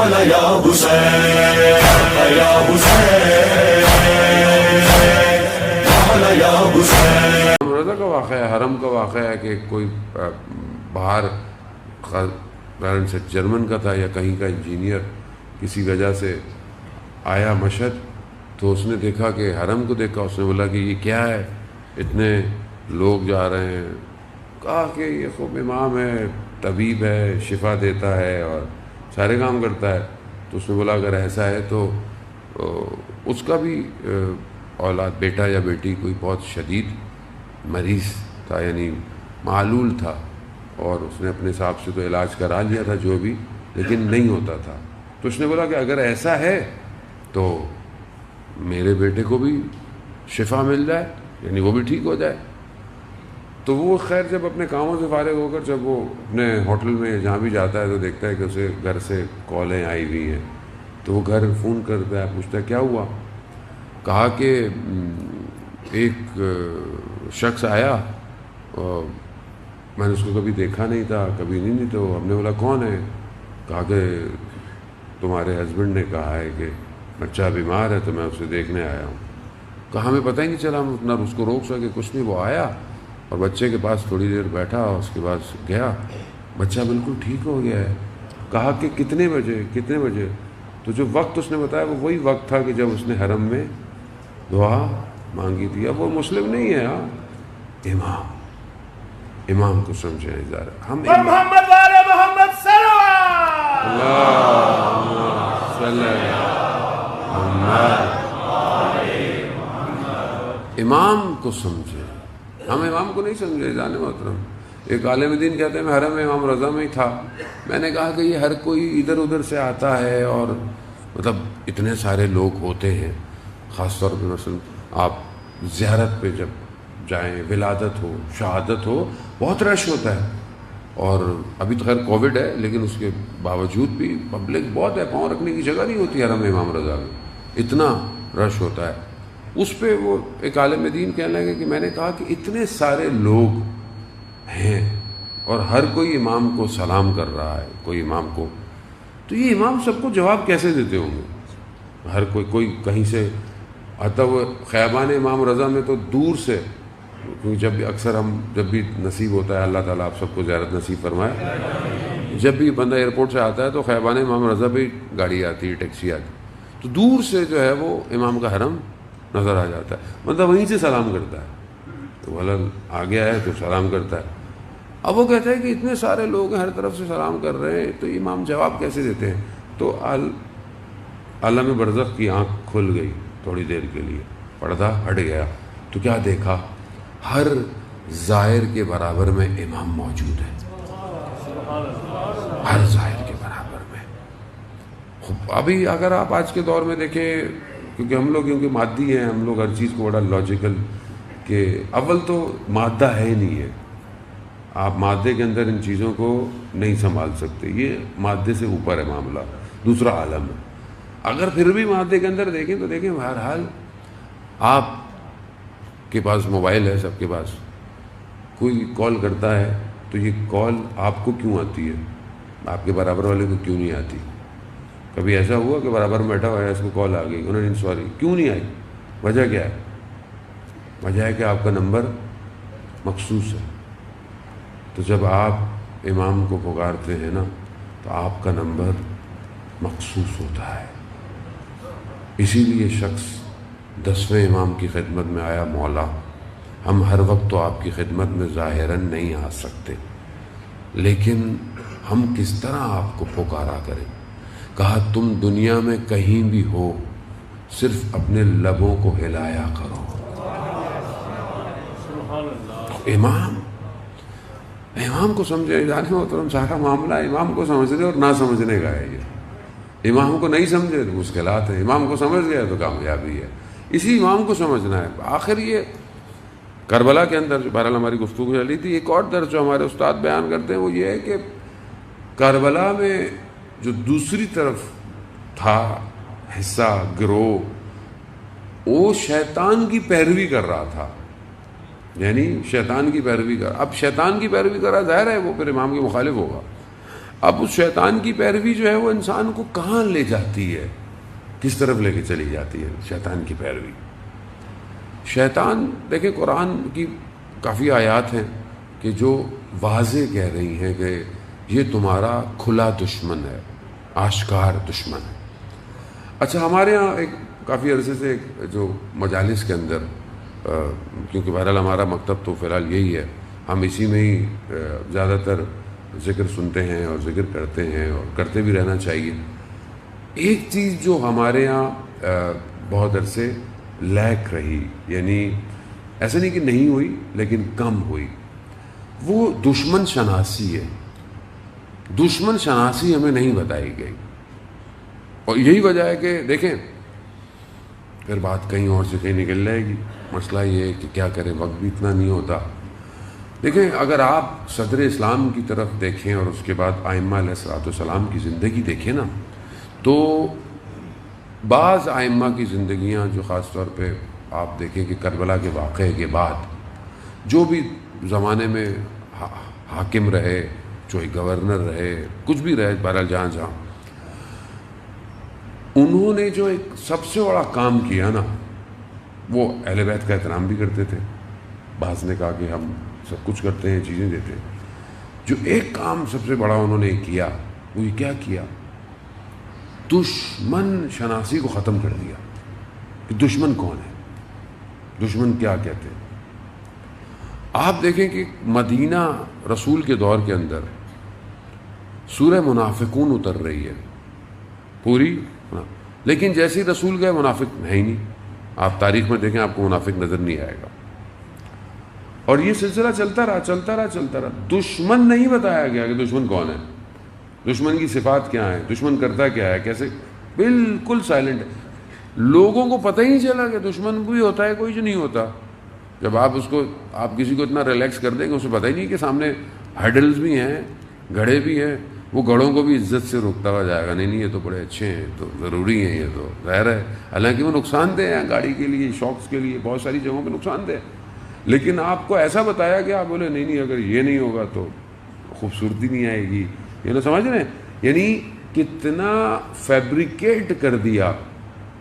مولا یا حسین یا حسین مولا یا حسین. رضا کا واقعہ ہے، حرم کا واقعہ ہے کہ کوئی باہر سے جرمن کا تھا یا کہیں کا انجینئر کسی وجہ سے آیا مشہد، تو اس نے دیکھا کہ حرم کو دیکھا، اس نے بولا کہ یہ کیا ہے، اتنے لوگ جا رہے ہیں. کہا کہ یہ خوب امام ہے، طبیب ہے، شفا دیتا ہے اور سارے کام کرتا ہے. تو اس نے بولا اگر ایسا ہے تو اس کا بھی اولاد بیٹا یا بیٹی کوئی بہت شدید مریض تھا، یعنی معلول تھا، اور اس نے اپنے حساب سے تو علاج کرا لیا تھا جو بھی، لیکن نہیں ہوتا تھا. تو اس نے بولا کہ اگر ایسا ہے تو میرے بیٹے کو بھی شفا مل جائے، یعنی وہ بھی ٹھیک ہو جائے. تو وہ خیر جب اپنے کاموں سے فارغ ہو کر جب وہ اپنے ہوٹل میں جہاں بھی جاتا ہے تو دیکھتا ہے کہ اسے گھر سے کالیں آئی ہوئی ہیں. تو وہ گھر فون کرتا ہے، پوچھتا ہے کیا ہوا. کہا کہ ایک شخص آیا اور میں نے اس کو کبھی دیکھا نہیں تھا، کبھی نہیں. تو ہم نے بولا کون ہے. کہا کہ تمہارے ہسبینڈ نے کہا ہے کہ بچہ بیمار ہے تو میں اسے دیکھنے آیا ہوں. کہا ہمیں پتہ ہی نہیں چلا، ہم اتنا اس کو روک سکے کچھ نہیں. وہ آیا اور بچے کے پاس تھوڑی دیر بیٹھا اور اس کے بعد گیا. بچہ بالکل ٹھیک ہو گیا ہے. کہا کہ کتنے بجے. تو جو وقت اس نے بتایا وہ وہی وقت تھا کہ جب اس نے حرم میں دعا مانگی تھی. اب وہ مسلم نہیں ہے، ہاں امام کو سمجھیں اظہار ہم محمد والے محمد صلی امام کو سمجھے، ہم امام کو نہیں سمجھے. جانے محترم، ایک عالم دین کہتے ہیں میں حرم امام رضا میں ہی تھا. میں نے کہا کہ یہ ہر کوئی ادھر ادھر سے آتا ہے اور مطلب اتنے سارے لوگ ہوتے ہیں، خاص طور پہ مثلا آپ زیارت پہ جب جائیں، ولادت ہو، شہادت ہو، بہت رش ہوتا ہے. اور ابھی تو خیر کووڈ ہے لیکن اس کے باوجود بھی پبلک بہت ہے، پاؤں رکھنے کی جگہ نہیں ہوتی حرم امام رضا میں، اتنا رش ہوتا ہے. اس پہ وہ ایک عالم دین کہنے لگے کہ میں نے کہا کہ اتنے سارے لوگ ہیں اور ہر کوئی امام کو سلام کر رہا ہے، کوئی امام کو، تو یہ امام سب کو جواب کیسے دیتے ہوں گے. ہر کوئی کہیں سے آتا. وہ خیابان امام رضا میں تو دور سے، کیونکہ جب بھی اکثر ہم جب بھی نصیب ہوتا ہے، اللہ تعالیٰ آپ سب کو زیارت نصیب فرمائے، جب بھی بندہ ایئرپورٹ سے آتا ہے تو خیابان امام رضا پہ گاڑی آتی ہے، ٹیکسی آتی، تو دور سے جو ہے وہ امام کا حرم نظر آ جاتا ہے. مطلب وہیں سے سلام کرتا ہے، تو ولل آ گیا ہے تو سلام کرتا ہے. اب وہ کہتا ہے کہ اتنے سارے لوگ ہر طرف سے سلام کر رہے ہیں تو امام جواب کیسے دیتے ہیں. تو عالم برزخ کی آنکھ کھل گئی تھوڑی دیر کے لیے، پردہ ہٹ گیا. تو کیا دیکھا؟ ہر ظاہر کے برابر میں امام موجود ہے، ہر ظاہر کے برابر میں. ابھی اگر آپ آج کے دور میں دیکھیں، کیونکہ ہم لوگ کیونکہ مادی ہیں، ہم لوگ ہر چیز کو بڑا لاجیکل، کہ اول تو مادہ ہے ہی نہیں ہے، آپ مادے کے اندر ان چیزوں کو نہیں سنبھال سکتے، یہ مادے سے اوپر ہے معاملہ، دوسرا عالم ہے. اگر پھر بھی مادے کے اندر دیکھیں تو دیکھیں بہرحال آپ کے پاس موبائل ہے، سب کے پاس، کوئی کال کرتا ہے تو یہ کال آپ کو کیوں آتی ہے، آپ کے برابر والے کو کیوں نہیں آتی. کبھی ایسا ہوا کہ برابر میں بیٹھا ہوا ہے، اس کو کال آ گئی، انہوں نے سوری کیوں نہیں آئی، وجہ کیا ہے؟ وجہ ہے کہ آپ کا نمبر مخصوص ہے. تو جب آپ امام کو پکارتے ہیں نا تو آپ کا نمبر مخصوص ہوتا ہے. اسی لیے شخص 10ویں امام کی خدمت میں آیا، مولا ہم ہر وقت تو آپ کی خدمت میں ظاہراً نہیں آ سکتے، لیکن ہم کس طرح آپ کو پکارا کریں. کہا تم دنیا میں کہیں بھی ہو، صرف اپنے لبوں کو ہلایا کرو. امام کو سمجھے، جانے محترم سارا معاملہ امام کو سمجھنے اور نہ سمجھنے کا ہے. یہ امام کو نہیں سمجھے تو مشکلات ہیں، امام کو سمجھ گیا تو کامیابی ہے. اسی امام کو سمجھنا ہے. آخر یہ کربلا کے اندر جو بہرحال ہماری گفتگو چلی تھی، ایک اور درس جو ہمارے استاد بیان کرتے ہیں وہ یہ ہے کہ کربلا میں جو دوسری طرف تھا حصہ، گروہ، وہ شیطان کی پیروی کر رہا تھا، یعنی شیطان کی پیروی کر. اب شیطان کی پیروی کر رہا، ظاہر ہے وہ پھر امام کے مخالف ہوگا. اب اس شیطان کی پیروی جو ہے وہ انسان کو کہاں لے جاتی ہے، کس طرف لے کے چلی جاتی ہے شیطان کی پیروی؟ شیطان دیکھیں قرآن کی کافی آیات ہیں کہ جو واضح کہہ رہی ہیں کہ یہ تمہارا کھلا دشمن ہے، آشکار دشمن ہے۔ اچھا ہمارے ہاں ایک کافی عرصے سے ایک جو مجالس کے اندر کیونکہ بہرحال ہمارا مکتب تو فی الحال یہی ہے، ہم اسی میں ہی زیادہ تر ذکر سنتے ہیں اور ذکر کرتے ہیں اور کرتے بھی رہنا چاہیے۔ ایک چیز جو ہمارے ہاں بہت عرصے لیک رہی، یعنی ایسا نہیں کہ نہیں ہوئی لیکن کم ہوئی، وہ دشمن شناسی ہے۔ دشمن شناسی ہمیں نہیں بتائی گئی، اور یہی وجہ ہے کہ دیکھیں پھر بات کہیں اور سے کہیں نکل جائے گی۔ مسئلہ یہ ہے کہ کیا کریں، وقت بھی اتنا نہیں ہوتا۔ دیکھیں اگر آپ صدر اسلام کی طرف دیکھیں اور اس کے بعد ائمہ علیہ الصلوۃ والسلام کی زندگی دیکھیں نا، تو بعض ائمہ کی زندگیاں جو خاص طور پہ آپ دیکھیں کہ کربلا کے واقعے کے بعد جو بھی زمانے میں حاکم رہے، چاہے گورنر رہے، کچھ بھی رہے، بہرحال جہاں انہوں نے جو ایک سب سے بڑا کام کیا نا، وہ اہل بیت کا احترام بھی کرتے تھے۔ بعض نے کہا کہ ہم سب کچھ کرتے ہیں، چیزیں دیتے ہیں۔ جو ایک کام سب سے بڑا انہوں نے کیا، وہ یہ کیا کیا؟ دشمن شناسی کو ختم کر دیا کہ دشمن کون ہے، دشمن کیا کہتے ہیں۔ آپ دیکھیں کہ مدینہ رسول کے دور کے اندر سورہ منافقون اتر رہی ہے پوری، لیکن جیسے ہی رسول گئے منافق ہے ہی نہیں۔ آپ تاریخ میں دیکھیں آپ کو منافق نظر نہیں آئے گا، اور یہ سلسلہ چلتا رہا۔ دشمن نہیں بتایا گیا کہ دشمن کون ہے، دشمن کی صفات کیا ہیں، دشمن کرتا کیا ہے، کیسے، بالکل سائلنٹ ہے۔ لوگوں کو پتہ ہی نہیں چلا کہ دشمن بھی ہوتا ہے کوئی جو نہیں ہوتا۔ جب آپ کسی کو اتنا ریلیکس کر دیں گے، اسے پتہ ہی نہیں کہ سامنے ہیڈلز بھی ہیں، گھڑے بھی ہیں، وہ گھڑوں کو بھی عزت سے روکتا ہوا جائے گا، نہیں یہ تو بڑے اچھے ہیں، تو ضروری ہیں، یہ تو ظاہر ہے۔ حالانکہ وہ نقصان دہ ہیں گاڑی کے لیے، شاکس کے لیے، بہت ساری جگہوں پہ نقصان دہ، لیکن آپ کو ایسا بتایا کہ آپ بولے نہیں اگر یہ نہیں ہوگا تو خوبصورتی نہیں آئے گی، یہ نہ سمجھ رہے ہیں؟ یعنی کتنا فیبریکیٹ کر دیا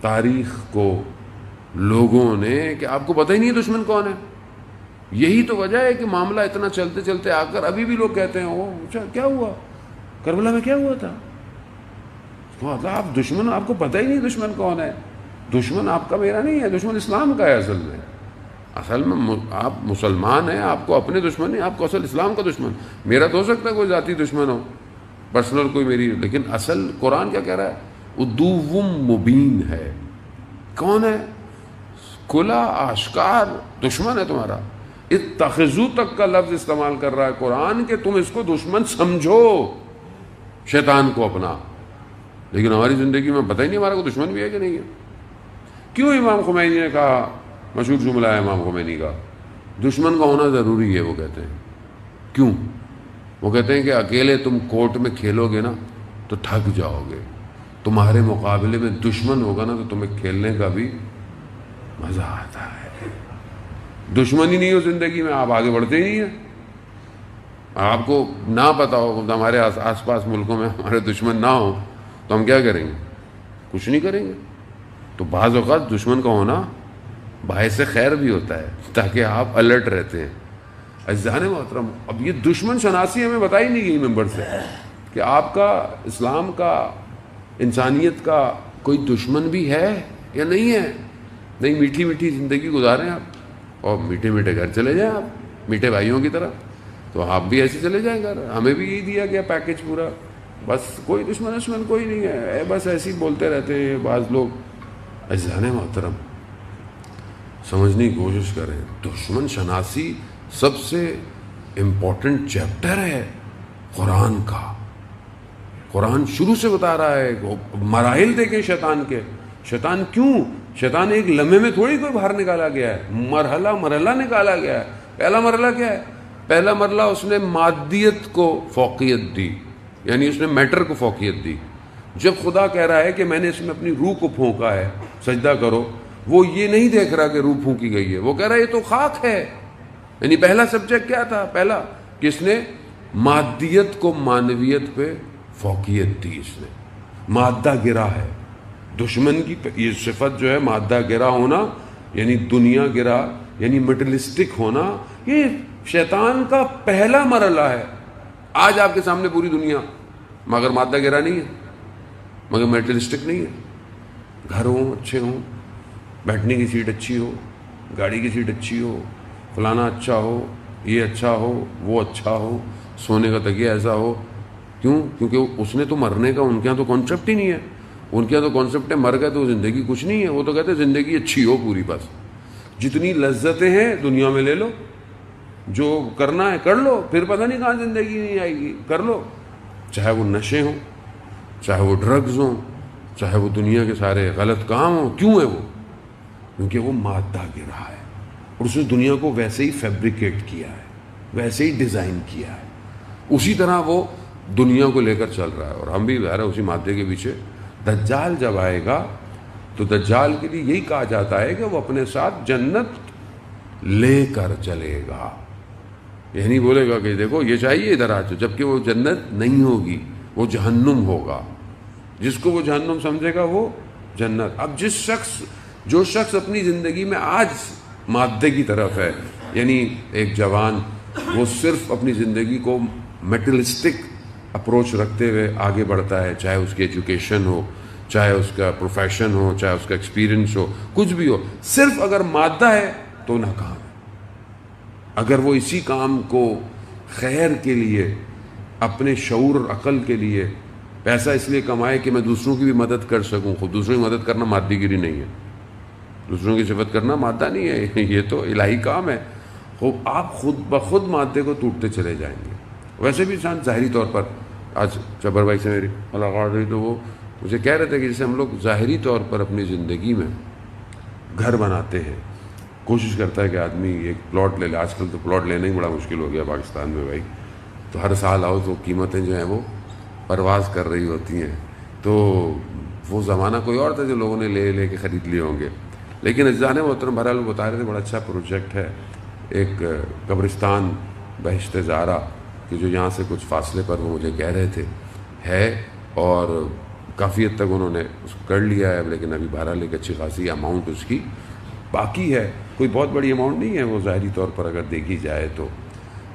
تاریخ کو لوگوں نے کہ آپ کو پتہ ہی نہیں ہے دشمن کون ہے۔ یہی تو وجہ ہے کہ معاملہ اتنا چلتے چلتے آ کر ابھی بھی لوگ کہتے ہیں وہ کیا ہوا کربلا میں، کیا ہوا تھا؟ آپ دشمن، آپ کو پتہ ہی نہیں دشمن کون ہے۔ دشمن آپ کا میرا نہیں ہے، دشمن اسلام کا ہے۔ اصل میں آپ مسلمان ہیں، آپ کو اپنے دشمن نہیں، آپ کو اصل اسلام کا دشمن۔ میرا تو ہو سکتا ہے کوئی ذاتی دشمن ہو، پرسنل کوئی میری، لیکن اصل قرآن کیا کہہ رہا ہے؟ عدو مبین ہے۔ کون ہے؟ کھلا آشکار دشمن ہے تمہارا۔ اتخذو تک کا لفظ استعمال کر رہا ہے قرآن کہ تم اس کو دشمن سمجھو، شیطان کو اپنا۔ لیکن ہماری زندگی میں پتہ ہی نہیں ہمارا کو دشمن بھی ہے کہ نہیں ہے۔ کیوں امام خمینی نے کہا، مشہور جملہ ہے امام خمینی کا، دشمن کا ہونا ضروری ہے۔ وہ کہتے ہیں کیوں؟ وہ کہتے ہیں کہ اکیلے تم کورٹ میں کھیلو گے نا تو تھک جاؤ گے، تمہارے مقابلے میں دشمن ہوگا نا تو تمہیں کھیلنے کا بھی مزہ آتا ہے۔ دشمن ہی نہیں ہو زندگی میں، آپ آگے بڑھتے ہی نہیں ہیں۔ آپ کو نہ پتا ہو ہمارے آس پاس ملکوں میں ہمارے دشمن نہ ہو تو ہم کیا کریں گے؟ کچھ نہیں کریں گے۔ تو بعض اوقات دشمن کا ہونا باعث خیر بھی ہوتا ہے تاکہ آپ الرٹ رہتے ہیں۔ عزیزان محترم، اب یہ دشمن شناسی ہمیں بتائی نہیں گئی ممبر سے کہ آپ کا، اسلام کا، انسانیت کا کوئی دشمن بھی ہے یا نہیں ہے۔ نہیں، میٹھی میٹھی زندگی گزاریں آپ، اور میٹھے میٹھے گھر چلے جائیں آپ میٹھے بھائیوں کی طرح، تو آپ بھی ایسے چلے جائیں گھر۔ ہمیں بھی یہی دیا گیا پیکج پورا، بس کوئی دشمن کوئی نہیں ہے، بس ایسے ہی بولتے رہتے ہیں بعض لوگ۔ عزیزان محترم، سمجھنے کی کوشش کریں، دشمن شناسی سب سے امپورٹنٹ چیپٹر ہے قرآن کا۔ قرآن شروع سے بتا رہا ہے، مراحل دیکھیں شیطان کے، شیطان کیوں، شیطان ایک لمحے میں تھوڑی کوئی باہر نکالا گیا ہے، مرحلہ نکالا گیا ہے۔ پہلا مرحلہ کیا ہے؟ پہلا مرحلہ اس نے مادیت کو فوقیت دی، یعنی اس نے میٹر کو فوقیت دی۔ جب خدا کہہ رہا ہے کہ میں نے اس میں اپنی روح کو پھونکا ہے، سجدہ کرو، وہ یہ نہیں دیکھ رہا کہ روح پھونکی گئی ہے، وہ کہہ رہا ہے یہ تو خاک ہے۔ یعنی پہلا سبجیکٹ کیا تھا؟ پہلا کہ اس نے مادیت کو معنویت پہ فوقیت دی اس نے. مادہ گرا ہے دشمن کی یہ صفت جو ہے، مادہ گرا ہونا یعنی دنیا گرا یعنی مٹلسٹک ہونا، یہ شیطان کا پہلا مرحلہ ہے. آج آپ کے سامنے پوری دنیا مگر مادہ گرا نہیں ہے، مگر میٹلسٹک نہیں ہے. گھر ہوں اچھے ہوں، بیٹھنے کی سیٹ اچھی ہو، گاڑی کی سیٹ اچھی ہو، فلانا اچھا ہو، یہ اچھا ہو، وہ اچھا ہو، سونے کا تکیہ ایسا ہو. کیوں؟ کیونکہ اس نے تو مرنے کا ان کے یہاں تو کانسیپٹ ہی نہیں ہے. ان کے یہاں تو کانسیپٹ ہے مر گئے تو زندگی کچھ نہیں ہے. وہ تو کہتے ہیں زندگی اچھی ہو پوری، بس جتنی لذتیں ہیں دنیا میں لے لو، جو کرنا ہے کر لو، پھر پتہ نہیں کہاں زندگی نہیں آئے گی، کر لو. چاہے وہ نشے ہوں، چاہے وہ ڈرگز ہوں، چاہے وہ دنیا کے سارے غلط کام ہوں. کیوں ہے وہ؟ کیونکہ وہ مادہ گرا ہے اور اس نے دنیا کو ویسے ہی فیبریکیٹ کیا ہے، ویسے ہی ڈیزائن کیا ہے. اسی طرح وہ دنیا کو لے کر چل رہا ہے اور ہم بھی ظاہر ہے اسی مادے کے پیچھے. دجال جب آئے گا تو دجال کے لیے یہی کہا جاتا ہے کہ وہ اپنے ساتھ جنت لے کر چلے گا. یہ نہیں بولے گا کہ دیکھو یہ چاہیے ادھر آ جاؤ، جبکہ وہ جنت نہیں ہوگی، وہ جہنم ہوگا. جس کو وہ جہنم سمجھے گا وہ جنت. اب جو شخص اپنی زندگی میں آج مادے کی طرف ہے، یعنی ایک جوان وہ صرف اپنی زندگی کو میٹلسٹک اپروچ رکھتے ہوئے آگے بڑھتا ہے، چاہے اس کی ایجوکیشن ہو، چاہے اس کا پروفیشن ہو، چاہے اس کا ایکسپیرینس ہو، کچھ بھی ہو، صرف اگر مادہ ہے تو ناکام ہے. اگر وہ اسی کام کو خیر کے لیے، اپنے شعور اور عقل کے لیے، پیسہ اس لیے کمائے کہ میں دوسروں کی بھی مدد کر سکوں. خود دوسروں کی مدد کرنا مادی گیری نہیں ہے، دوسروں کی صفت کرنا مادہ نہیں ہے، یہ تو الہی کام ہے. آپ خود بخود مادے کو ٹوٹتے چلے جائیں گے. ویسے بھی انسان ظاہری طور پر، آج جبر بھائی سے میری ملاقات ہوئی تو وہ مجھے کہہ رہے تھے کہ جیسے ہم لوگ ظاہری طور پر اپنی زندگی میں گھر بناتے ہیں، کوشش کرتا ہے کہ آدمی ایک پلاٹ لے لے. آج کل تو پلاٹ لینا ہی بڑا مشکل ہو گیا پاکستان میں بھائی. تو ہر سال آؤ تو قیمتیں جو ہیں وہ پرواز کر رہی ہوتی ہیں. تو وہ زمانہ کوئی اور تھا جو لوگوں نے لے کے خرید لیے ہوں گے. لیکن عزیزان محترم، بہرحال وہ بتا رہے تھے بڑا اچھا پروجیکٹ ہے ایک قبرستان بہشت زہرا کہ جو یہاں سے کچھ فاصلے پر وہ مجھے کہہ رہے تھے ہے، اور کافی حد تک انہوں نے اس کو کر لیا ہے. لیکن ابھی بہرحال ایک اچھی خاصی اماؤنٹ اس کی باقی ہے. کوئی بہت بڑی اماؤنٹ نہیں ہے وہ ظاہری طور پر اگر دیکھی جائے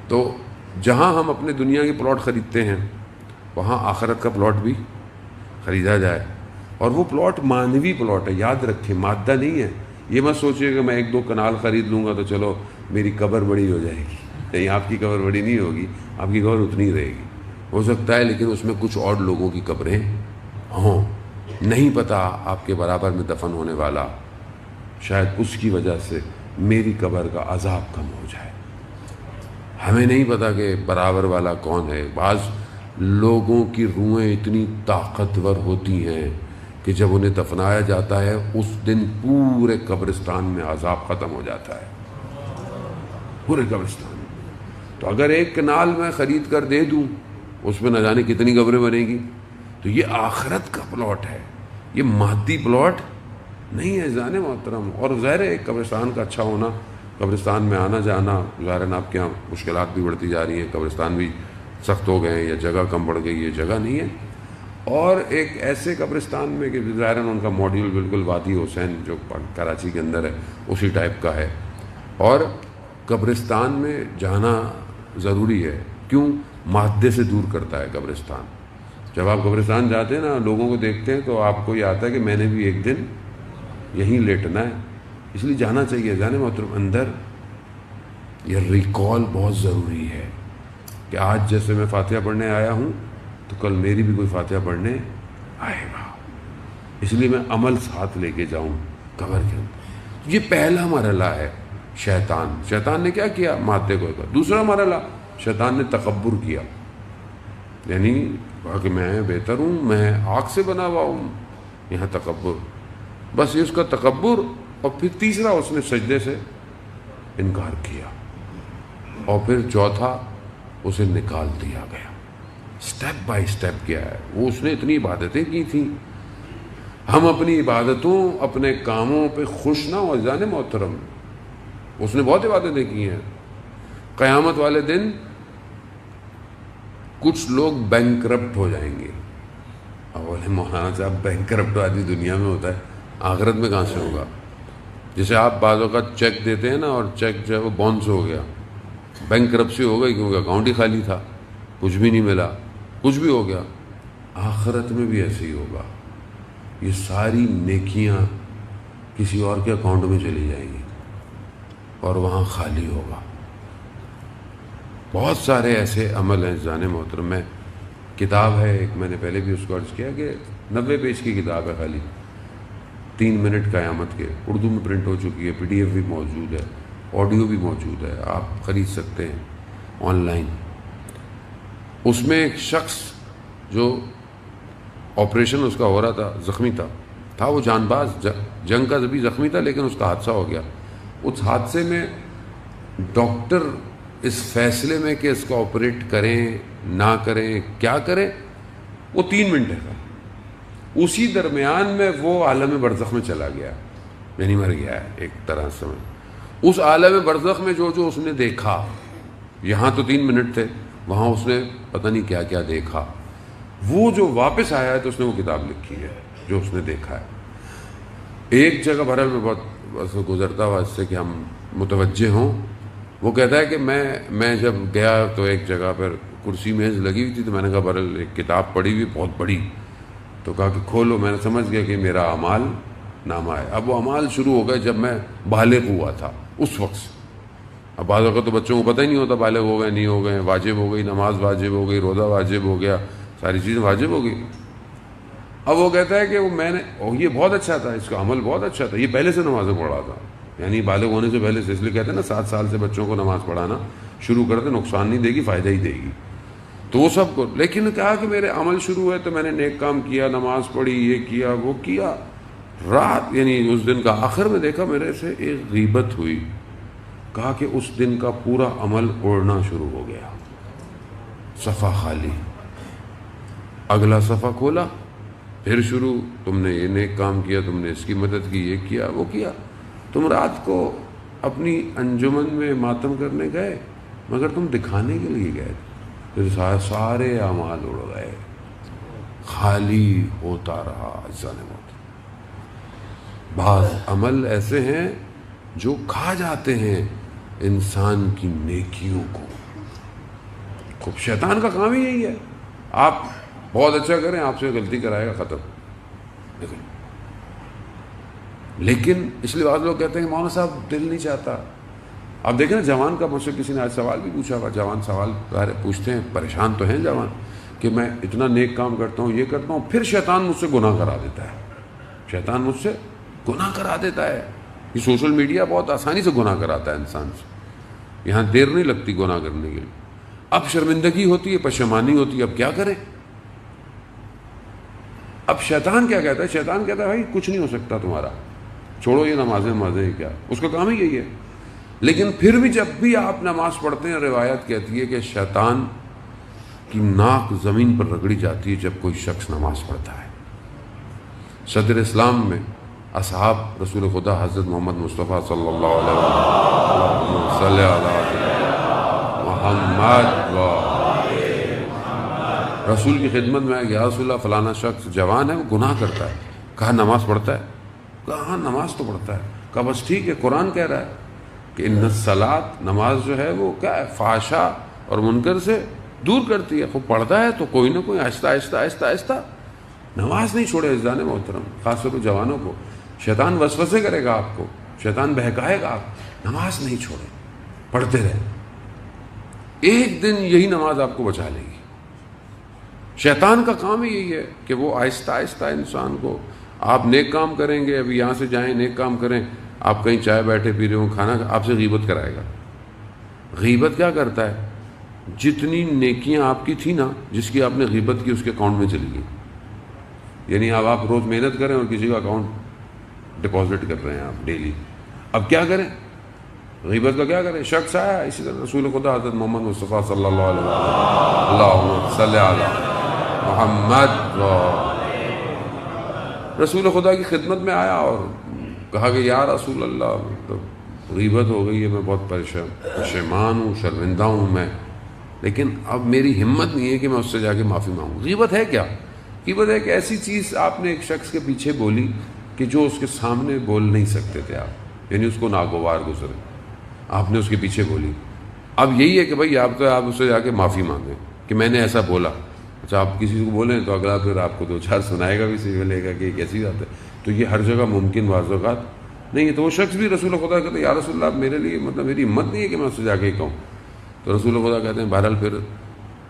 تو جہاں ہم اپنے دنیا کے پلاٹ خریدتے ہیں وہاں آخرت کا پلاٹ بھی خریدا جائے. اور وہ پلاٹ مانوی پلاٹ ہے، یاد رکھیں، مادہ نہیں ہے. یہ مت سوچیے کہ میں 1-2 کنال خرید لوں گا تو چلو میری قبر بڑی ہو جائے گی. نہیں، آپ کی قبر بڑی نہیں ہوگی، آپ کی قبر اتنی رہے گی. ہو سکتا ہے لیکن اس میں کچھ اور لوگوں کی قبریں ہوں. نہیں پتہ آپ کے برابر میں دفن ہونے والا شاید اس کی وجہ سے میری قبر کا عذاب کم ہو جائے. ہمیں نہیں پتہ کہ برابر والا کون ہے. بعض لوگوں کی روحیں اتنی طاقتور ہوتی ہیں کہ جب انہیں دفنایا جاتا ہے اس دن پورے قبرستان میں عذاب ختم ہو جاتا ہے، پورے قبرستان میں. تو اگر 1 کنال میں خرید کر دے دوں اس میں نہ جانے کتنی قبریں بنے گی. تو یہ آخرت کا پلاٹ ہے، یہ مادی پلاٹ نہیں ہے جانے محترم. اور ظاہر ہے ایک قبرستان کا اچھا ہونا، قبرستان میں آنا جانا، ظاہر ہے آپ کے یہاں مشکلات بھی بڑھتی جا رہی ہیں، قبرستان بھی سخت ہو گئے ہیں یا جگہ کم پڑ گئی، یہ جگہ نہیں ہے. اور ایک ایسے قبرستان میں کہ ظاہر ان کا ماڈیول بالکل وادی حسین جو کراچی کے اندر ہے اسی ٹائپ کا ہے. اور قبرستان میں جانا ضروری ہے. کیوں؟ مادے سے دور کرتا ہے قبرستان. جب آپ قبرستان جاتے ہیں نا، لوگوں کو دیکھتے ہیں تو آپ کو یہ آتا ہے کہ میں نے بھی ایک دن یہیں لیٹنا ہے. اس لیے جانا چاہیے جانے محترم. اندر یہ ریکال بہت ضروری ہے کہ آج جیسے میں فاتحہ پڑھنے آیا ہوں تو کل میری بھی کوئی فاتحہ پڑھنے آئے گا. اس لیے میں عمل ساتھ لے کے جاؤں قبر کے اندر. یہ پہلا مرحلہ ہے. شیطان نے کیا کیا؟ مادے کو. دوسرا مرحلہ شیطان نے تکبر کیا، یعنی کہا کہ میں بہتر ہوں، میں آگ سے بنا ہوا ہوں. یہاں تکبر، بس یہ اس کا تکبر. اور پھر تیسرا اس نے سجدے سے انکار کیا. اور پھر چوتھا اسے نکال دیا گیا. سٹیپ بائی سٹیپ کیا ہے وہ. اس نے اتنی عبادتیں کی تھیں. ہم اپنی عبادتوں، اپنے کاموں پہ خوش نہ ہو جانے محترم. اس نے بہت عبادتیں کی ہیں. قیامت والے دن کچھ لوگ بینکرپٹ ہو جائیں گے. اب بولے مولانا صاحب بینکرپٹ آدمی دنیا میں ہوتا ہے, آخرت میں کہاں سے ہوگا؟ جیسے آپ بعض اوقات چیک دیتے ہیں نا اور چیک جو ہے وہ باؤنس ہو گیا, بینکرپسی ہو گئی کیونکہ اکاؤنٹ ہی خالی تھا, کچھ بھی نہیں ملا, کچھ بھی ہو گیا. آخرت میں بھی ایسے ہی ہوگا, یہ ساری نیکیاں کسی اور کے اکاؤنٹ میں چلی جائیں گی اور وہاں خالی ہوگا. بہت سارے ایسے عمل ہیں جان محترم. میں کتاب ہے ایک, میں نے پہلے بھی اس کو عرض کیا کہ 90 پیج کی کتاب ہے, خالی 3 منٹ قیامت کے, اردو میں پرنٹ ہو چکی ہے, PDF بھی موجود ہے, آڈیو بھی موجود ہے, آپ خرید سکتے ہیں آن لائن. اس میں ایک شخص جو آپریشن اس کا ہو رہا تھا, زخمی تھا وہ جان باز, جنگ کا بھی زخمی تھا, لیکن اس کا حادثہ ہو گیا. اس حادثے میں ڈاکٹر اس فیصلے میں کہ اس کو آپریٹ کریں نہ کریں, کیا کریں, وہ 3 منٹ ہے. اسی درمیان میں وہ عالم برزخ میں چلا گیا, یعنی مر گیا ہے ایک طرح سے. اس عالم برزخ میں جو اس نے دیکھا, یہاں تو 3 منٹ تھے, وہاں اس نے پتہ نہیں کیا کیا دیکھا. وہ جو واپس آیا ہے تو اس نے وہ کتاب لکھی ہے جو اس نے دیکھا ہے. ایک جگہ بہرحال میں بہت گزرتا ہوا اس سے کہ ہم متوجہ ہوں. وہ کہتا ہے کہ میں جب گیا تو ایک جگہ پر کرسی میز لگی ہوئی تھی, تو میں نے کہا بہرحال ایک کتاب پڑھی ہوئی بہت بڑی, تو کہا کہ کھولو. میں نے سمجھ گیا کہ میرا اعمال نامہ ہے. اب وہ اعمال شروع ہو گئے جب میں بالغ ہوا تھا اس وقت سے. اب بعض اوقات تو بچوں کو پتہ ہی نہیں ہوتا بالغ ہو گئے نہیں ہو گئے, واجب ہو گئی نماز, واجب ہو گئی روزہ, واجب ہو گیا, ساری چیزیں واجب ہو گئی. اب وہ کہتا ہے کہ وہ میں نے یہ بہت اچھا تھا, اس کا عمل بہت اچھا تھا, یہ پہلے سے نمازیں پڑھا تھا, یعنی بالغ ہونے سے پہلے سے. اس لیے کہتے ہیں نا 7 سال سے بچوں کو نماز پڑھانا شروع کرتے, نقصان نہیں دے گی, فائدہ ہی دے گی. تو وہ سب کو, لیکن کہا کہ میرے عمل شروع ہے تو میں نے نیک کام کیا, نماز پڑھی, یہ کیا وہ کیا. رات یعنی اس دن کا آخر میں دیکھا میرے سے ایک غیبت ہوئی. کہا کہ اس دن کا پورا عمل اڑنا شروع ہو گیا, صفحہ خالی. اگلا صفحہ کھولا, پھر شروع, تم نے یہ نیک کام کیا, تم نے اس کی مدد کی, یہ کیا وہ کیا. تم رات کو اپنی انجمن میں ماتم کرنے گئے مگر تم دکھانے کے لیے گئے, پھر سارے اعمال اڑ گئے, خالی ہوتا رہا. جان موت بعض عمل ایسے ہیں جو کھا جاتے ہیں انسان کی نیکیوں کو. خوب شیطان کا کام ہی یہی ہے, آپ بہت اچھا کریں, آپ سے غلطی کرائے گا, ختم. لیکن اس لیے بعض لوگ کہتے ہیں کہ مولانا صاحب دل نہیں چاہتا. آپ دیکھیں نا, جوان کا مجھ سے کسی نے آج سوال بھی پوچھا ہوا, جوان سوال پوچھتے ہیں, پریشان تو ہیں جوان کہ میں اتنا نیک کام کرتا ہوں, یہ کرتا ہوں, پھر شیطان مجھ سے گناہ کرا دیتا ہے. شیطان مجھ سے گناہ کرا دیتا ہے. یہ سوشل میڈیا بہت آسانی سے گناہ کراتا ہے انسان سے, یہاں دیر نہیں لگتی گناہ کرنے کے لیے. اب شرمندگی ہوتی ہے, پشیمانی ہوتی ہے, اب کیا کریں. اب شیطان کیا کہتا ہے, شیطان کہتا ہے بھائی کچھ نہیں ہو سکتا تمہارا, چھوڑو یہ نمازیں کیا, اس کا کام ہی یہی ہے. لیکن پھر بھی جب بھی آپ نماز پڑھتے ہیں, روایت کہتی ہے کہ شیطان کی ناک زمین پر رگڑی جاتی ہے جب کوئی شخص نماز پڑھتا ہے. صدر اسلام میں اصحاب رسول خدا حضرت محمد مصطفیٰ صلی اللہ علیہ وسلم صلی اللہ محمد رسول کی خدمت میں آئے, یا رسول اللہ فلانا شخص جوان ہے, وہ گناہ کرتا ہے. کہا نماز پڑھتا ہے؟ کہا ہاں نماز تو پڑھتا ہے. کہا بس ٹھیک ہے, قرآن کہہ رہا ہے کہ ان الصلاۃ, نماز جو ہے وہ کیا ہے, فحشاء اور منکر سے دور کرتی ہے. خوب پڑھتا ہے تو کوئی نہ کوئی آہستہ آہستہ آہستہ آہستہ نماز نہیں چھوڑے. عزیزان محترم, خاص طور پر جوانوں کو, شیطان وسوسے کرے گا آپ کو, شیطان بہکائے گا آپ, نماز نہیں چھوڑے, پڑھتے رہے. ایک دن یہی نماز آپ کو بچا لے گی. شیطان کا کام ہی یہی ہے کہ وہ آہستہ آہستہ انسان کو, آپ نیک کام کریں گے, ابھی یہاں سے جائیں نیک کام کریں, آپ کہیں چائے بیٹھے پی رہے ہوں, کھانا, آپ سے غیبت کرائے گا. غیبت کیا کرتا ہے, جتنی نیکیاں آپ کی تھی نا, جس کی آپ نے غیبت کی اس کے اکاؤنٹ میں چلی گئی. یعنی اب آپ روز محنت کریں اور کسی کا اکاؤنٹ ڈپازٹ کر رہے ہیں آپ ڈیلی. اب کیا کریں, غیبت کا کیا کریں. شخص آیا, اسی طرح رسول خدا حضرت محمد مصطفیٰ صلی اللہ علیہ وسلم, اللہم صلی علی محمد, رسول خدا کی خدمت میں آیا اور کہا کہ یا رسول اللہ غیبت ہو گئی ہے, میں بہت پریشان پشیمان ہوں, شرمندہ ہوں میں. لیکن اب میری ہمت نہیں ہے کہ میں اس سے جا کے معافی مانگوں. غیبت ہے کیا؟ غیبت ہے کہ ایسی چیز آپ نے ایک شخص کے پیچھے بولی کہ جو اس کے سامنے بول نہیں سکتے تھے آپ، یعنی اس کو ناگوار گزرے، آپ نے اس کے پیچھے بولی. اب یہی ہے کہ بھائی آپ اس سے جا کے معافی مانگیں کہ میں نے ایسا بولا. اچھا آپ کسی کو بولیں تو اگلا پھر آپ کو دو چار سنائے گا بھی، صحیح ملے گا کہ یہ کیسی بات ہے. تو یہ ہر جگہ ممکن بعض اوقات نہیں ہے. تو وہ شخص بھی رسول خدا کہتے ہیں یا رسول اللہ میرے لیے مطلب میری ہمت نہیں ہے کہ میں اس سے جا کے کہوں. تو رسول خدا کہتے ہیں بہرحال پھر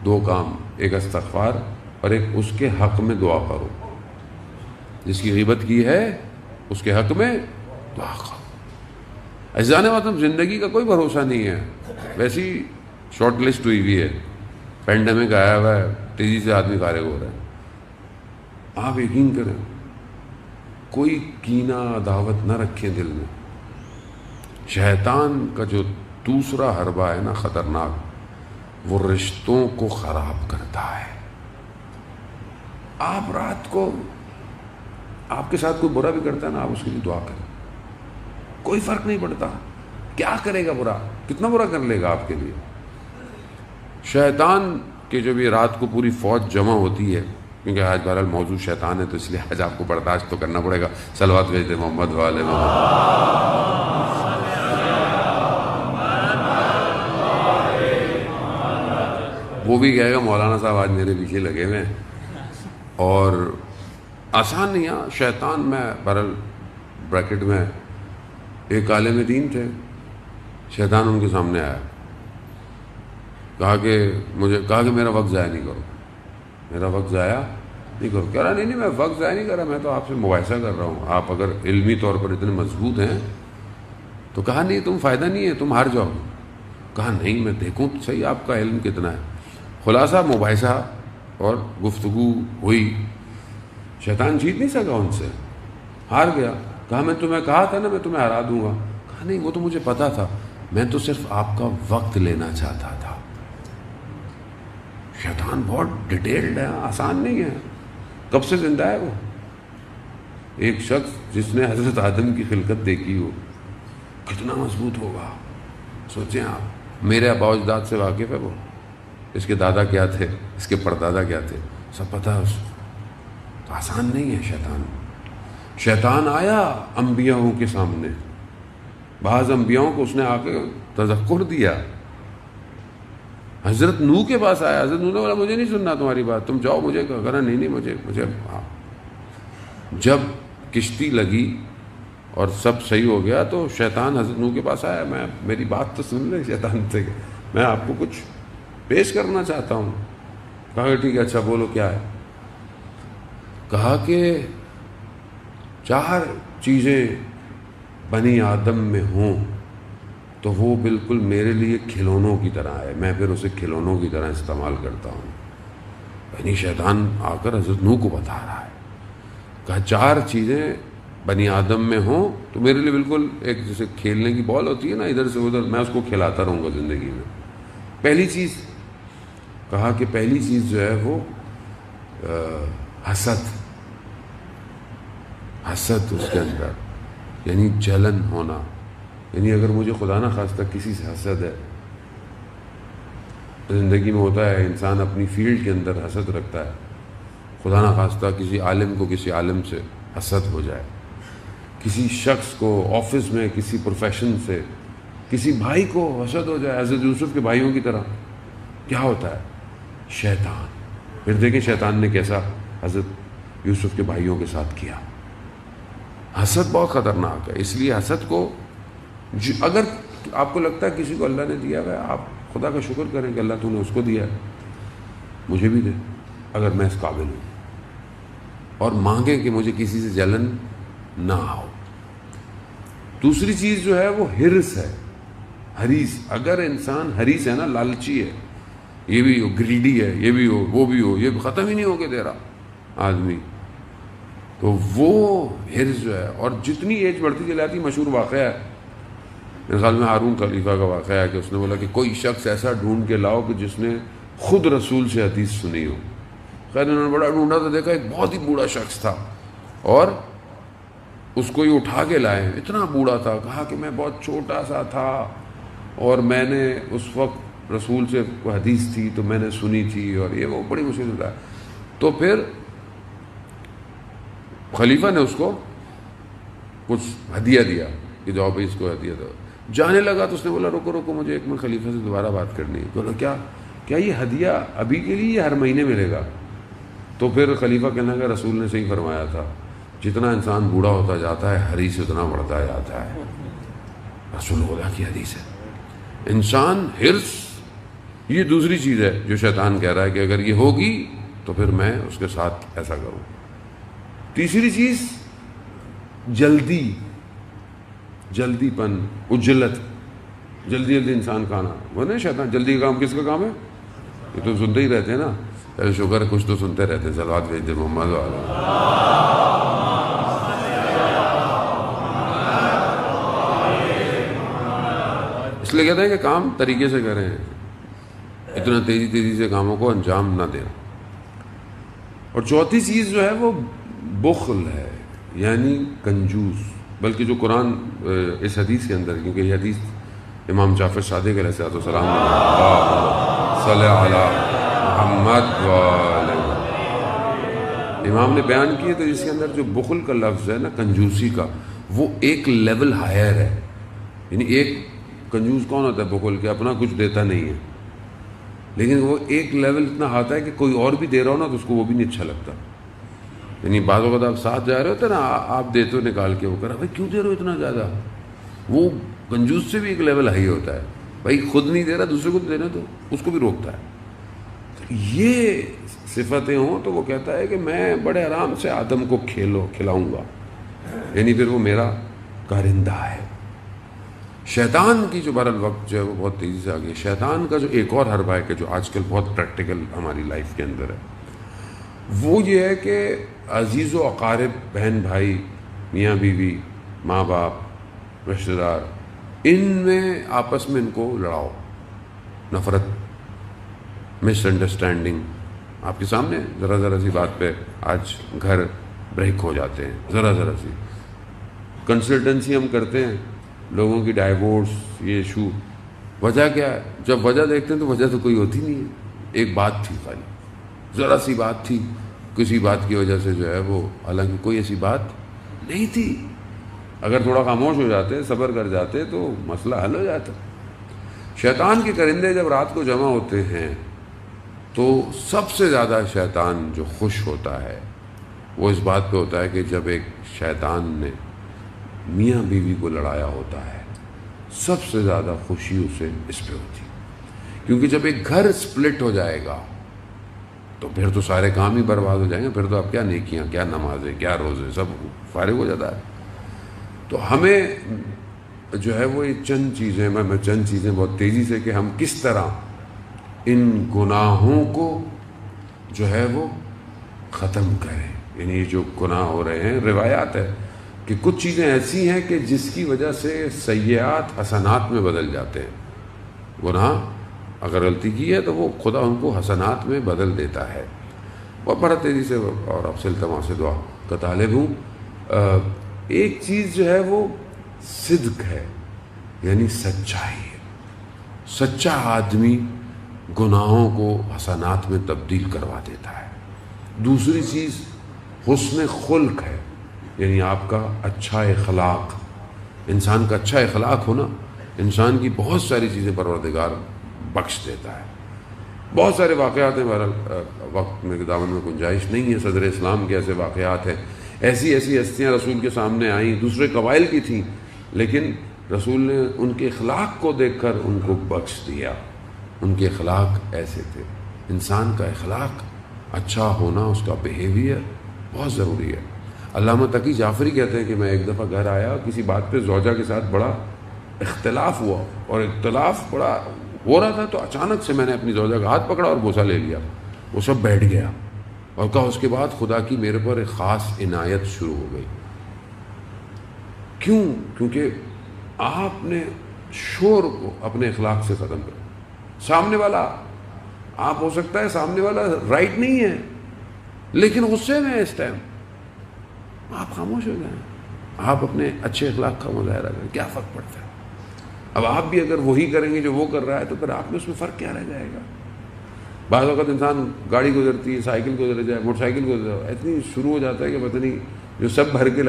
دو کام، ایک استغفار اور ایک اس کے حق میں دعا کرو. جس کی غیبت کی ہے اس کے حق میں دعا کرو. عزیزان محترم، زندگی کا کوئی بھروسہ نہیں ہے. ویسی شارٹ لسٹ ہوئی ہوئی ہے، پینڈیمک آیا ہوا ہے، تیزی سے آدمی فارغ ہو رہا ہے. آپ یقین کریں کوئی کینہ عداوت نہ رکھیں دل میں. شیطان کا جو دوسرا حربہ ہے نا خطرناک، وہ رشتوں کو خراب کرتا ہے. آپ رات کو آپ کے ساتھ کوئی برا بھی کرتا ہے نا، آپ اس کے لیے دعا کریں، کوئی فرق نہیں پڑتا کیا کرے گا، برا کتنا برا کر لے گا آپ کے لیے. شیطان کے جب یہ رات کو پوری فوج جمع ہوتی ہے، کیونکہ آج بہرحال موضوع شیطان ہے تو اس لیے آج آپ کو برداشت تو کرنا پڑے گا. صلوات بھیجتے محمد والے محمد. وہ بھی کہے گا مولانا صاحب آج میرے پیچھے لگے ہوئے ہیں. اور آسان نہیں ہے. شیطان میں بہرحال بریکٹ میں ایک عالم دین تھے، شیطان ان کے سامنے آیا، کہا کہ میرا وقت ضائع نہیں کرو، میرا وقت ضائع نہیں کرو. کہہ رہا نہیں میں وقت ضائع نہیں کر رہا، میں تو آپ سے مباحثہ کر رہا ہوں. آپ اگر علمی طور پر اتنے مضبوط ہیں تو کہا نہیں تم فائدہ نہیں ہے، تم ہار جاؤ گے. کہا نہیں میں دیکھوں تو صحیح آپ کا علم کتنا ہے. خلاصہ مباحثہ اور گفتگو ہوئی. شیطان جیت نہیں سکا ان سے، ہار گیا. کہا میں تمہیں کہا تھا نا میں تمہیں ہرا دوں گا. کہا نہیں وہ تو مجھے پتا تھا، میں تو صرف آپ کا وقت لینا چاہتا تھا. شیطان بہت ڈیٹیلڈ ہے، آسان نہیں ہے. کب سے زندہ ہے وہ؟ ایک شخص جس نے حضرت آدم کی خلقت دیکھی ہو، کتنا مضبوط ہوگا سوچیں آپ. میرے آباء و اجداد سے واقف ہے وہ، اس کے دادا کیا تھے، اس کے پردادا کیا تھے، سب پتہ ہے اس کو. تو آسان نہیں ہے. شیطان آیا انبیاءوں کے سامنے، بعض انبیاءوں کو اس نے آ کے تذکر دیا. حضرت نوح کے پاس آیا، حضرت نوح نے بولا مجھے نہیں سننا تمہاری بات، تم جاؤ. مجھے کہا نہیں مجھے جب کشتی لگی اور سب صحیح ہو گیا تو شیطان حضرت نوح کے پاس آیا. میری بات تو سن لیں شیطان سے، میں آپ کو کچھ پیش کرنا چاہتا ہوں. کہا کہ ٹھیک ہے اچھا بولو کیا ہے. کہا کہ 4 چیزیں بنی آدم میں ہوں تو وہ بالکل میرے لیے کھلونوں کی طرح ہے، میں پھر اسے کھلونوں کی طرح استعمال کرتا ہوں. یعنی شیطان آ کر حضرت نوح کو بتا رہا ہے. کہا 4 چیزیں بنی آدم میں ہوں تو میرے لیے بالکل ایک جیسے کھیلنے کی بال ہوتی ہے نا ادھر سے ادھر، میں اس کو کھلاتا رہوں گا زندگی میں. پہلی چیز کہا کہ پہلی چیز جو ہے وہ حسد اس کے اندر، یعنی جلن ہونا. یعنی اگر مجھے خدا نہ خواستہ کسی سے حسد ہے، زندگی میں ہوتا ہے انسان اپنی فیلڈ کے اندر حسد رکھتا ہے، خدا نہ خواستہ کسی عالم کو کسی عالم سے حسد ہو جائے، کسی شخص کو آفس میں کسی پروفیشن سے کسی بھائی کو حسد ہو جائے، حضرت یوسف کے بھائیوں کی طرح. کیا ہوتا ہے؟ شیطان. پھر دیکھیں شیطان نے کیسا حضرت یوسف کے بھائیوں کے ساتھ کیا. حسد بہت خطرناک ہے. اس لیے حسد کو اگر آپ کو لگتا ہے کسی کو اللہ نے دیا ہے، آپ خدا کا شکر کریں کہ اللہ تو نے اس کو دیا ہے، مجھے بھی دے اگر میں اس قابل ہوں، اور مانگیں کہ مجھے کسی سے جلن نہ ہو. دوسری چیز جو ہے وہ حرص ہے، حریص. اگر انسان حریص ہے نا، لالچی ہے، یہ بھی ہو، گریڈی ہے، یہ بھی ہو وہ بھی ہو، یہ ختم ہی نہیں ہو کے دے رہا آدمی، تو وہ حرص جو ہے. اور جتنی ایج بڑھتی چلی جاتی، مشہور واقعہ ہے میرے خیال میں ہارون خلیفہ کا واقعہ ہے کہ اس نے بولا کہ کوئی شخص ایسا ڈھونڈ کے لاؤ کہ جس نے خود رسول سے حدیث سنی ہو. خیر انہوں نے بڑا ڈھونڈا تو دیکھا ایک بہت ہی بوڑھا شخص تھا، اور اس کو یہ اٹھا کے لائے. اتنا بوڑھا تھا. کہا کہ میں بہت چھوٹا سا تھا اور میں نے اس وقت رسول سے کوئی حدیث تھی تو میں نے سنی تھی اور یہ وہ بڑی مشکل ہوتا ہے. تو پھر خلیفہ نے اس کو کچھ ہدیہ دیا کہ جاؤ بھائی اس کو ہدیہ دو. جانے لگا تو اس نے بولا رکو رکو مجھے ایک منٹ خلیفہ سے دوبارہ بات کرنی ہے. بولا کیا یہ ہدیہ ابھی کے لیے ہر مہینے ملے گا؟ تو پھر خلیفہ کہنے لگا رسول نے صحیح فرمایا تھا، جتنا انسان بوڑھا ہوتا جاتا ہے حریص اتنا بڑھتا جاتا ہے. رسول خدا کی حدیث ہے. انسان حرص یہ دوسری چیز ہے جو شیطان کہہ رہا ہے کہ اگر یہ ہوگی تو پھر میں اس کے ساتھ ایسا کروں. تیسری چیز جلدی پن، عجلت، جلدی انسان کھانا. وہ نہیں شیطان جلدی کا کام کس کا کام ہے؟ یہ تو سنتے ہی رہتے ہیں نا. شکر ہے کچھ تو سنتے رہتے ہیں. صلوات بھیج دے محمد والا. اس لیے کہتے ہیں کہ کام طریقے سے کریں، اتنا تیزی سے کاموں کو انجام نہ دیں. اور چوتھی چیز جو ہے وہ بخل ہے، یعنی کنجوس. بلکہ جو قرآن اس حدیث کے اندر، کیونکہ یہ حدیث امام جعفر صادق علیہ السلام صلی علی محمد امام نے بیان کی ہے، تو اس کے اندر جو بخل کا لفظ ہے نا، کنجوسی کا، وہ ایک لیول ہائر ہے. یعنی ایک کنجوس کون ہوتا ہے؟ بخل کے اپنا کچھ دیتا نہیں ہے، لیکن وہ ایک لیول اتنا آتا ہے کہ کوئی اور بھی دے رہا ہو نا تو اس کو وہ بھی نہیں اچھا لگتا. یعنی بعض وقت آپ ساتھ جا رہے ہوتے نا، آپ دیتے ہو نکال کے، وہ کہہ رہا بھائی کیوں دے رہے ہو اتنا زیادہ. وہ کنجوس سے بھی ایک لیول ہائی ہوتا ہے. بھائی خود نہیں دے رہا دوسرے کو دینا تو اس کو بھی روکتا ہے. یہ صفتیں ہوں تو وہ کہتا ہے کہ میں بڑے آرام سے آدم کو کھلاؤں گا، یعنی پھر وہ میرا کارندہ ہے. شیطان کی جو بہرحال وقت جو ہے وہ بہت تیزی سے آگئی. شیطان کا جو ایک اور حربہ ہے کہ جو آج کل بہت پریکٹیکل ہماری لائف کے اندر ہے، وہ یہ ہے کہ عزیز و اقارب، بہن بھائی، میاں بیوی، ماں باپ، رشتہ دار، ان میں آپس میں ان کو لڑاؤ، نفرت، مس انڈرسٹینڈنگ. آپ کے سامنے ذرا سی بات پہ آج گھر بریک ہو جاتے ہیں. ذرا سی کنسلٹنسی ہم کرتے ہیں لوگوں کی، ڈائیورس، یہ ایشو. وجہ کیا ہے؟ جب وجہ دیکھتے ہیں تو وجہ تو کوئی ہوتی نہیں ہے. ایک بات تھی، خالی ذرا سی بات تھی، کسی بات کی وجہ سے جو ہے وہ، حالانکہ کوئی ایسی بات نہیں تھی. اگر تھوڑا خاموش ہو جاتے، صبر کر جاتے تو مسئلہ حل ہو جاتا. شیطان کے کرندے جب رات کو جمع ہوتے ہیں تو سب سے زیادہ شیطان جو خوش ہوتا ہے وہ اس بات پہ ہوتا ہے کہ جب ایک شیطان نے میاں بیوی کو لڑایا ہوتا ہے، سب سے زیادہ خوشی اسے اس پہ ہوتی ہے. کیونکہ جب ایک گھر سپلٹ ہو جائے گا تو پھر تو سارے کام ہی برباد ہو جائیں گے. پھر تو اب کیا نیکیاں، کیا نمازیں، کیا روزے، سب فارغ ہو جاتا ہے. تو ہمیں جو ہے وہ یہ چند چیزیں، میں چند چیزیں بہت تیزی سے، کہ ہم کس طرح ان گناہوں کو جو ہے وہ ختم کریں. یعنی یہ جو گناہ ہو رہے ہیں، روایات ہے کہ کچھ چیزیں ایسی ہیں کہ جس کی وجہ سے سیئات حسنات میں بدل جاتے ہیں. گناہ اگر غلطی کی ہے تو وہ خدا ان کو حسنات میں بدل دیتا ہے. اور بڑا تیزی سے، اور اب سے التماس سے دعا کا طالب ہوں. ایک چیز جو ہے وہ صدق ہے، یعنی سچائی ہے. سچا آدمی گناہوں کو حسنات میں تبدیل کروا دیتا ہے. دوسری چیز حسن خلق ہے، یعنی آپ کا اچھا اخلاق. انسان کا اچھا اخلاق ہونا انسان کی بہت ساری چیزیں پروردگار بخش دیتا ہے. بہت سارے واقعات ہیں، بہرحال وقت میں دامن میں گنجائش نہیں ہے. صدر اسلام کے ایسے واقعات ہیں، ایسی ہستیاں رسول کے سامنے آئیں، دوسرے قبائل کی تھیں، لیکن رسول نے ان کے اخلاق کو دیکھ کر ان کو بخش دیا. ان کے اخلاق ایسے تھے. انسان کا اخلاق اچھا ہونا، اس کا بیہیویئر بہت ضروری ہے. علامہ تقی جعفری کہتے ہیں کہ میں ایک دفعہ گھر آیا، کسی بات پہ زوجہ کے ساتھ بڑا اختلاف ہوا، اور اختلاف بڑا ہو رہا تھا تو اچانک سے میں نے اپنی زوجہ کا ہاتھ پکڑا اور بوسہ لے لیا. وہ سب بیٹھ گیا اور کہا اس کے بعد خدا کی میرے پر ایک خاص عنایت شروع ہو گئی. کیوں؟ کیونکہ آپ نے شور کو اپنے اخلاق سے ختم کرا. سامنے والا، آپ ہو سکتا ہے سامنے والا رائٹ نہیں ہے لیکن غصے میں ہے اس ٹائم، آپ خاموش ہو جائیں، آپ اپنے اچھے اخلاق کا مظاہرہ کریں، کیا فرق پڑتا ہے. اب آپ بھی اگر وہی کریں گے جو وہ کر رہا ہے تو پھر آپ میں اس میں فرق کیا رہ جائے گا؟ بعض اوقات انسان گاڑی گزرتی ہے، سائیکل گزر جائے، موٹر سائیکل گزر جائے، اتنی شروع ہو جاتا ہے کہ پتہ نہیں جو سب بھر کے